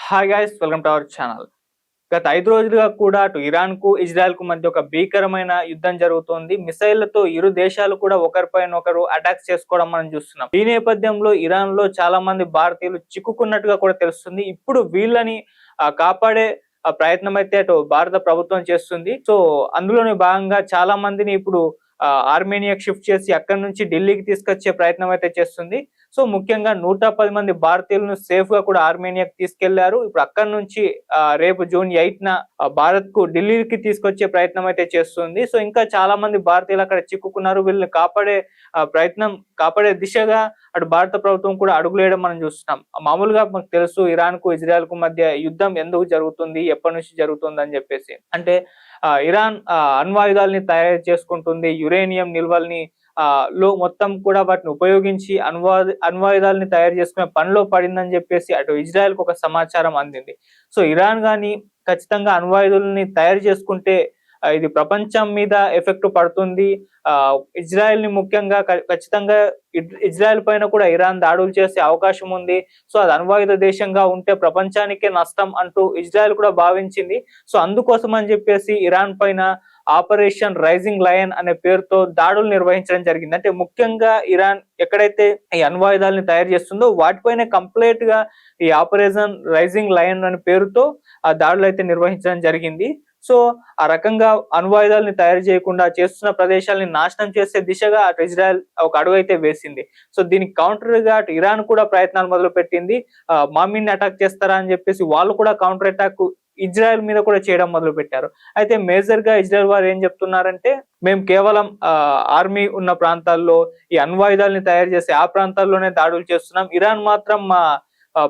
Hi guys, welcome to our channel. గత 5 రోజులుగా కూడా అటు ఇరాన్‌కు, ఇజ్రాయెల్‌కు మధ్య ఒక భీకరమైన యుద్ధం జరుగుతోంది. మిసైళ్లతో ఇరు దేశాలు కూడా ఒకరిపైన ఒకరు అటాక్స్ చేసుకోవడం మనం చూస్తున్నాం. ఈ నేపథ్యంలో ఇరాన్‌లో చాలా మంది భారతీయులు చిక్కుకున్నట్టుగా కూడా తెలుస్తుంది. ఇప్పుడు వీళ్ళని కాపాడే ప్రయత్నం అయితే అటు భారత ప్రభుత్వం చేస్తుంది. సో అందులోనే భాగంగా చాలా మందిని ఇప్పుడు ఆర్మేనియాకి షిఫ్ట్ చేసి అక్కడి నుంచి ఢిల్లీకి తీసుకొచ్చే ప్రయత్నం అయితే చేస్తుంది. సో ముఖ్యంగా 110 మంది భారతీయులను సేఫ్ గా కూడా ఆర్మేనియాకి తీసుకెళ్లారు. ఇప్పుడు అక్కడి నుంచి రేపు జూన్ 8న భారత్ కు ఢిల్లీకి తీసుకొచ్చే ప్రయత్నం అయితే చేస్తుంది. సో ఇంకా చాలా మంది భారతీయులు అక్కడ చిక్కుకున్నారు. వీళ్ళని కాపాడే దిశగా అటు భారత ప్రభుత్వం కూడా అడుగులేయడం మనం చూస్తున్నాం. మామూలుగా మనకు తెలుసు ఇరాన్ కు ఇజ్రాయెల్ కు మధ్య యుద్ధం ఎందుకు జరుగుతుంది, ఎప్పటి నుంచి జరుగుతుంది అని చెప్పేసి. అంటే ఇరాన్ అణ్వాయుధాలని తయారు చేసుకుంటుంది, యురేనియం నిల్వల్ని లో మొత్తం కూడా వాటిని ఉపయోగించి అణ్వాయుధాలని తయారు చేసుకునే పనిలో పడిందని చెప్పేసి అటు ఇజ్రాయెల్ కు ఒక సమాచారం అందింది. సో ఇరాన్ గాని ఖచ్చితంగా అణ్వాయుధాలని తయారు చేసుకుంటే ఇది ప్రపంచం మీద ఎఫెక్ట్ పడుతుంది. ఇజ్రాయెల్ ని ముఖ్యంగా ఖచ్చితంగా ఇజ్రాయెల్ పైన కూడా ఇరాన్ దాడులు చేసే అవకాశం ఉంది. సో అది అణ్వాయుధ దేశంగా ఉంటే ప్రపంచానికే నష్టం అంటూ ఇజ్రాయెల్ కూడా భావించింది. సో అందుకోసం అని చెప్పేసి ఇరాన్ పైన ఆపరేషన్ రైజింగ్ లయన్ అనే పేరుతో దాడులు నిర్వహించడం జరిగింది. అంటే ముఖ్యంగా ఇరాన్ ఎక్కడైతే ఈ అణ్వాయుధాలని తయారు చేస్తుందో వాటిపైన కంప్లీట్ గా ఈ ఆపరేషన్ రైజింగ్ లయన్ అనే పేరుతో ఆ దాడులు అయితే నిర్వహించడం జరిగింది. సో ఆ రకంగా అణ్వాయుధాలని తయారు చేయకుండా చేస్తున్న ప్రదేశాలని నాశనం చేసే దిశగా అటు ఇజ్రాయెల్ ఒక అడుగు అయితే వేసింది. సో దీనికి కౌంటర్ గా అటు ఇరాన్ కూడా ప్రయత్నాలు మొదలు పెట్టింది. మామిన్ అటాక్ చేస్తారా అని చెప్పేసి వాళ్ళు కూడా కౌంటర్ అటాక్ ఇజ్రాయెల్ మీద కూడా చేయడం మొదలు పెట్టారు. అయితే మేజర్ గా ఇజ్రాయెల్ వారు ఏం చెప్తున్నారంటే, మేము కేవలం ఆర్మీ ఉన్న ప్రాంతాల్లో ఈ అణ్వాయుధాలని తయారు చేసే ఆ ప్రాంతాల్లోనే దాడులు చేస్తున్నాం. ఇరాన్ మాత్రం మా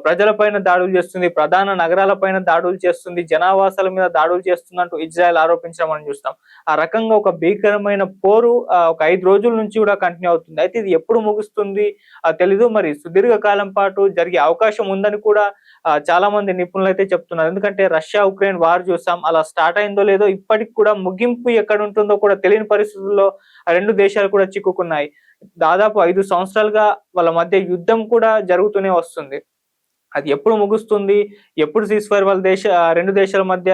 ప్రజలపైన దాడులు చేస్తుంది, ప్రధాన నగరాలపైన దాడులు చేస్తుంది, జనావాసాల మీద దాడులు చేస్తుందంటూ ఇజ్రాయెల్ ఆరోపించడం మనం చూస్తాం. ఆ రకంగా ఒక భీకరమైన పోరు ఒక 5 రోజుల నుంచి కూడా కంటిన్యూ అవుతుంది. అయితే ఇది ఎప్పుడు ముగుస్తుంది తెలీదు. మరి సుదీర్ఘ కాలం పాటు జరిగే అవకాశం ఉందని కూడా చాలా మంది నిపుణులు అయితే చెప్తున్నారు. ఎందుకంటే రష్యా ఉక్రెయిన్ వార్ చూసాం, అలా స్టార్ట్ అయిందో లేదో ఇప్పటికి కూడా ముగింపు ఎక్కడ ఉంటుందో కూడా తెలియని పరిస్థితుల్లో రెండు దేశాలు కూడా చిక్కుకున్నాయి. దాదాపు 5 సంవత్సరాలుగా వాళ్ళ మధ్య యుద్ధం కూడా జరుగుతూనే వస్తుంది. అది ఎప్పుడు ముగుస్తుంది, ఎప్పుడు సీజ్‌ఫైర్ రెండు దేశాల మధ్య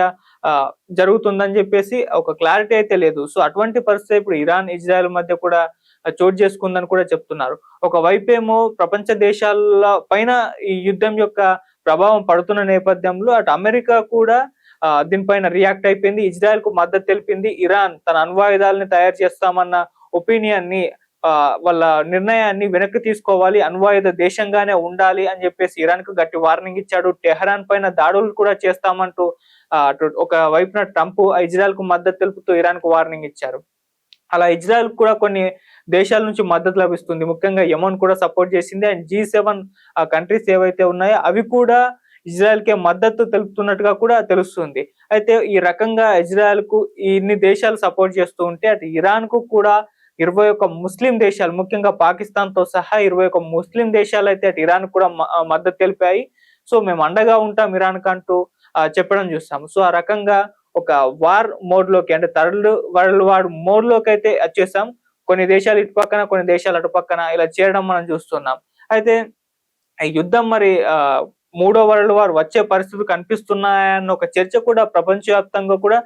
జరుగుతుందని చెప్పేసి ఒక క్లారిటీ అయితే లేదు. సో అటువంటి పరిస్థితి ఇప్పుడు ఇరాన్, ఇజ్రాయెల్ మధ్య కూడా చోటు చేసుకుందని కూడా చెప్తున్నారు. ఒక వైపేమో ప్రపంచ దేశాల పైన ఈ యుద్ధం యొక్క ప్రభావం పడుతున్న నేపథ్యంలో అటు అమెరికా కూడా దీనిపైన రియాక్ట్ అయిపోయింది. ఇజ్రాయెల్ కు మద్దతు తెలిపింది. ఇరాన్ తన అణ్వాయుధాలని తయారు చేస్తామన్న ఒపీనియన్ని వాళ్ళ నిర్ణయాన్ని వెనక్కి తీసుకోవాలి, అణ్వాయుధ దేశంగానే ఉండాలి అని చెప్పేసి ఇరాన్ కు గట్టి వార్నింగ్ ఇచ్చాడు. టెహరాన్ పైన దాడులు కూడా చేస్తామంటూ ఒక వైపున ట్రంప్ ఇజ్రాయెల్ కు మద్దతు తెలుపుతూ ఇరాన్ కు వార్నింగ్ ఇచ్చారు. అలా ఇజ్రాయెల్ కూడా కొన్ని దేశాల నుంచి మద్దతు లభిస్తుంది. ముఖ్యంగా యెమెన్ కూడా సపోర్ట్ చేసింది. అండ్ G7 కంట్రీస్ ఏవైతే ఉన్నాయో అవి కూడా ఇజ్రాయెల్ కే మద్దతు తెలుపుతున్నట్టుగా కూడా తెలుస్తుంది. అయితే ఈ రకంగా ఇజ్రాయెల్ కు ఇన్ని దేశాలు సపోర్ట్ చేస్తూ ఉంటే అటు ఇరాన్ కు కూడా 21 ముస్లిం దేశాలు, ముఖ్యంగా పాకిస్తాన్ తో సహా 21 ముస్లిం దేశాలు అయితే అటు ఇరాన్ కూడా మద్దతు తెలిపాయి. సో మేము అండగా ఉంటాం ఇరాన్ కంటూ చెప్పడం చూస్తాం. సో ఆ రకంగా ఒక వార్ మోడ్ లోకి, అంటే థర్డ్ వరల్డ్ వార్ మోడ్ లోకి అయితే వచ్చేసాం. కొన్ని దేశాలు ఇటు పక్కన, కొన్ని దేశాలు అటు పక్కన ఇలా చేరడం మనం చూస్తున్నాం. అయితే ఈ యుద్ధం మరి మూడో వరల్డ్ వార్ వచ్చే పరిస్థితులు కనిపిస్తున్నాయన్న ఒక చర్చ కూడా ప్రపంచవ్యాప్తంగా కూడా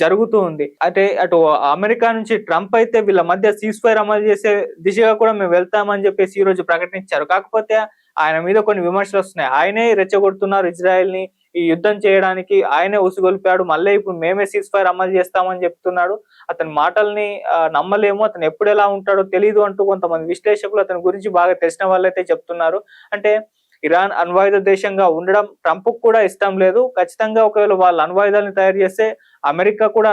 జరుగుతూ ఉంది. అంటే అటు అమెరికా నుంచి ట్రంప్ అయితే వీళ్ళ మధ్య సీజ్‌ఫైర్ అమలు చేసే దిశగా కూడా మేము వెళ్తామని చెప్పేసి ఈ రోజు ప్రకటించారు. కాకపోతే ఆయన మీద కొన్ని విమర్శలు వస్తున్నాయి. ఆయనే రెచ్చగొడుతున్నారు ఇజ్రాయెల్ ని ఈ యుద్ధం చేయడానికి, ఆయనే ఉసిగొల్పాడు, మళ్ళీ ఇప్పుడు మేమే సీజ్‌ఫైర్ అమలు చేస్తామని చెప్తున్నాడు. అతని మాటల్ని నమ్మలేము, అతను ఎప్పుడు ఎలా ఉంటాడో తెలియదు అంటూ కొంతమంది విశ్లేషకులు అతని గురించి బాగా తెలిసిన వాళ్ళైతే చెప్తున్నారు. అంటే ఇరాన్ అణ్వాయుధ దేశంగా ఉండడం ట్రంప్ కూడా ఇష్టం లేదు. ఖచ్చితంగా ఒకవేళ వాళ్ళు అణ్వాయుధాలను తయారు చేస్తే అమెరికాకు కూడా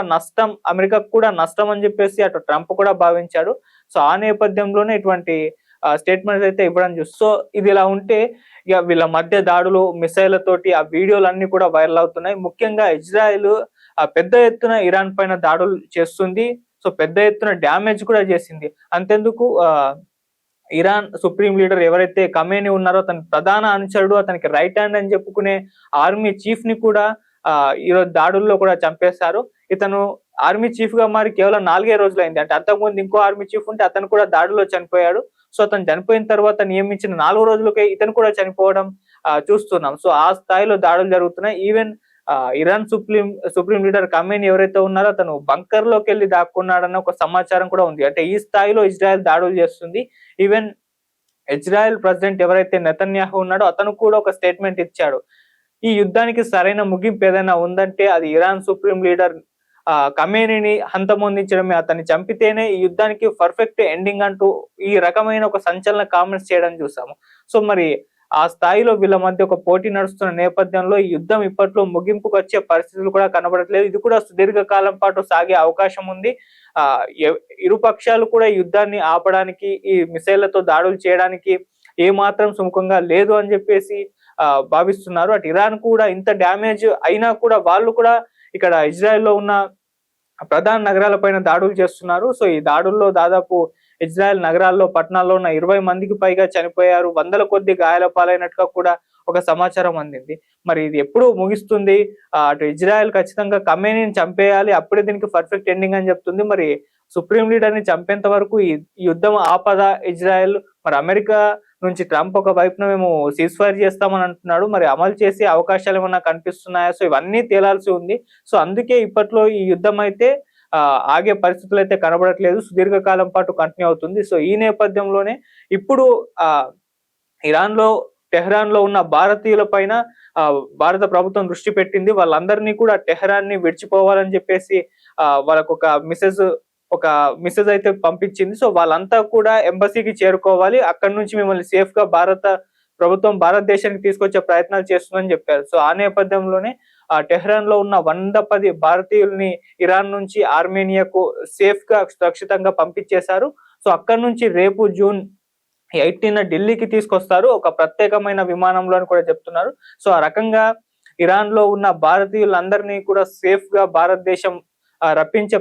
నష్టం అని చెప్పేసి అటు ట్రంప్ కూడా భావించాడు. సో ఆ నేపథ్యంలోనే ఇటువంటి స్టేట్మెంట్స్ అయితే ఇవ్వడం చూస్తాం. సో ఇది ఇలా ఉంటే ఇక వీళ్ళ మధ్య దాడులు, మిసైళ్లతోటి ఆ వీడియోలు అన్ని కూడా వైరల్ అవుతున్నాయి. ముఖ్యంగా ఇజ్రాయెల్ పెద్ద ఎత్తున ఇరాన్ పైన దాడులు చేస్తుంది. సో పెద్ద ఎత్తున డ్యామేజ్ కూడా చేసింది. అంతెందుకు ఇరాన్ సుప్రీం లీడర్ ఎవరైతే ఖమేని ఉన్నారో అతని ప్రధాన అనుచరుడు, అతనికి రైట్ హ్యాండ్ అని చెప్పుకునే ఆర్మీ చీఫ్ ని కూడా ఈరోజు దాడుల్లో కూడా చంపేశారు. ఇతను ఆర్మీ చీఫ్ గా మారి కేవలం 4 రోజులైంది. అంటే అంతకుముందు ఇంకో ఆర్మీ చీఫ్ ఉంటే అతను కూడా దాడిలో చనిపోయాడు. సో అతను చనిపోయిన తర్వాత నియమించిన 4 రోజులకే ఇతను కూడా చనిపోవడం చూస్తున్నాం. సో ఆ స్థాయిలో దాడులు జరుగుతున్నాయి. Even Iran supreme leader Khamenei ఎవరైతే ఉన్నారో అతను బంకర్ లోకెళ్ళి దాక్కున్నాడన్న ఒక సమాచారం కూడా ఉంది. అంటే ఈ స్థాయిలో ఇజ్రాయెల్ దాడులు చేస్తుంది. ఈవెన్ ఇజ్రాయెల్ ప్రెసిడెంట్ ఎవరైతే నెతన్యాహు ఉన్నాడో అతను కూడా ఒక స్టేట్మెంట్ ఇచ్చాడు. ఈ యుద్ధానికి సరైన ముగింపు ఏదైనా ఉందంటే అది ఇరాన్ సుప్రీం లీడర్ ఖమేనీని హంతమొందించడమే, అతన్ని చంపితేనే ఈ యుద్ధానికి పర్ఫెక్ట్ ఎండింగ్ అంటూ ఈ రకమైన ఒక సంచలన కామెంట్స్ చేయడం చూసాము. సో మరి ఆ స్థాయిలో వీళ్ళ మధ్య ఒక పోటీ నడుస్తున్న నేపథ్యంలో ఈ యుద్ధం ఇప్పట్లో ముగింపుకు వచ్చే పరిస్థితులు కూడా కనబడట్లేదు. ఇది కూడా సుదీర్ఘ కాలం పాటు సాగే అవకాశం ఉంది. ఇరు పక్షాలు కూడా ఈ యుద్ధాన్ని ఆపడానికి, ఈ మిసైళ్లతో దాడులు చేయడానికి ఏమాత్రం సుముఖంగా లేదు అని చెప్పేసి భావిస్తున్నారు. అటు ఇరాన్ కూడా ఇంత డ్యామేజ్ అయినా కూడా వాళ్ళు కూడా ఇక్కడ ఇజ్రాయెల్‌లో ఉన్న ప్రధాన నగరాల పైన దాడులు చేస్తున్నారు. సో ఈ దాడుల్లో దాదాపు ఇజ్రాయెల్ నగరాల్లో, పట్టణాల్లో ఉన్న 20 మందికి పైగా చనిపోయారు. వందల కొద్దీ గాయాల పాలైనట్టుగా కూడా ఒక సమాచారం అందింది. మరి ఇది ఎప్పుడు ముగిస్తుంది? అటు ఇజ్రాయెల్ ఖచ్చితంగా ఖమేనీని చంపేయాలి. అప్పుడే దీనికి పర్ఫెక్ట్ ఎండింగ్ అని చెప్తుంది. మరి సుప్రీం లీడర్‌ని చంపేంత వరకు ఈ యుద్ధం ఆపదా ఇజ్రాయెల్? మరి అమెరికా నుంచి ట్రంప్ ఒక వైపున మేము సీజ్ ఫైర్ చేస్తామని అంటున్నాడు. మరి అమలు చేసే అవకాశాలు ఏమన్నా కనిపిస్తున్నాయా? సో ఇవన్నీ తేలాల్సి ఉంది. సో అందుకే ఇప్పట్లో ఈ యుద్ధం అయితే ఆగే పరిస్థితులైతే కనబడట్లేదు. సుదీర్ఘకాలం పాటు కంటిన్యూ అవుతుంది. సో ఈ నేపథ్యంలోనే ఇప్పుడు ఇరాన్‌లో టెహ్రాన్‌లో ఉన్న భారతీయుల పైన భారత ప్రభుత్వం దృష్టి పెట్టింది. వాళ్ళందరినీ కూడా టెహ్రాన్‌ని విడిచిపోవాలని చెప్పేసి వాళ్ళకొక మెసేజ్ అయితే పంపించింది. సో వాళ్ళంతా కూడా ఎంబసీకి చేరుకోవాలి. అక్కడి నుంచి మిమ్మల్ని సేఫ్‌గా ప్రభుత్వం భారతదేశానికి తీసుకొచ్చే ప్రయత్నాలు చేస్తుందని చెప్పారు. సో ఆ నేపథ్యంలోనే టెహ్రాన్‌లో ఉన్న 110 భారతీయుల్ని ఇరాన్ నుంచి ఆర్మేనియాకు సేఫ్‌గా సురక్షితంగా పంపించేశారు. సో అక్కడి నుంచి రేపు జూన్ 18న ఢిల్లీకి తీసుకొస్తారు. ఒక ప్రత్యేకమైన విమానంలో అని కూడా చెప్తున్నారు. సో ఆ రకంగా ఇరాన్‌లో ఉన్న భారతీయులందరినీ కూడా సేఫ్‌గా భారతదేశం రప్పించే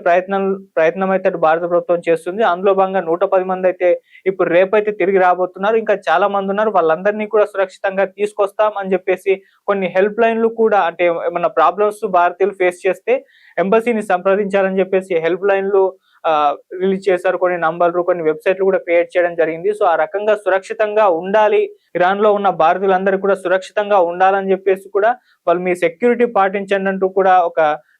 ప్రయత్నం అయితే భారత ప్రభుత్వం చేస్తుంది. అందులో భాగంగా 110 మంది అయితే ఇప్పుడు రేపైతే తిరిగి రాబోతున్నారు. ఇంకా చాలా మంది ఉన్నారు. వాళ్ళందరినీ కూడా సురక్షితంగా తీసుకొస్తాం అని చెప్పేసి కొన్ని హెల్ప్ లైన్‌లు కూడా, అంటే ఏమన్నా ప్రాబ్లమ్స్ భారతీయులు ఫేస్ చేస్తే ఎంబసీని సంప్రదించాలని చెప్పేసి హెల్ప్ లైన్‌లు రిలీజ్ చేశారు. కొన్ని నంబర్లు, కొన్ని వెబ్‌సైట్‌లు కూడా క్రియేట్ చేయడం జరిగింది. సో ఆ రకంగా సురక్షితంగా ఉండాలి, ఇరాన్‌లో ఉన్న భారతీయులందరూ కూడా సురక్షితంగా ఉండాలని చెప్పేసి కూడా వాళ్ళు మీ సెక్యూరిటీ పాటించండి అంటూ కూడా ఒక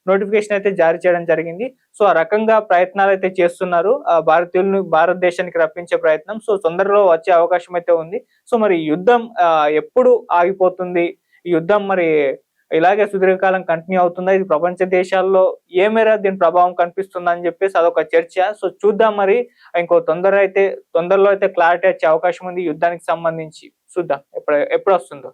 నోటిఫికేషన్ అయితే జారీ చేయడం జరిగింది. సో ఆ రకంగా ప్రయత్నాలైతే చేస్తున్నారు. భారతీయులను భారతదేశానికి రప్పించే ప్రయత్నం. సో తొందరలో వచ్చే అవకాశం అయితే ఉంది. సో మరి ఈ యుద్ధం ఎప్పుడు ఆగిపోతుంది? ఈ యుద్ధం మరి ఇలాగే సుదీర్ఘకాలం కంటిన్యూ అవుతుందా? ఇది ప్రపంచ దేశాల్లో ఏ మేర దీని ప్రభావం కనిపిస్తుందా అని చెప్పేసి అదొక చర్చ. సో చూద్దాం మరి. తొందరలో అయితే క్లారిటీ వచ్చే అవకాశం ఉంది యుద్ధానికి సంబంధించి. చూద్దాం ఎప్పుడొస్తుందో.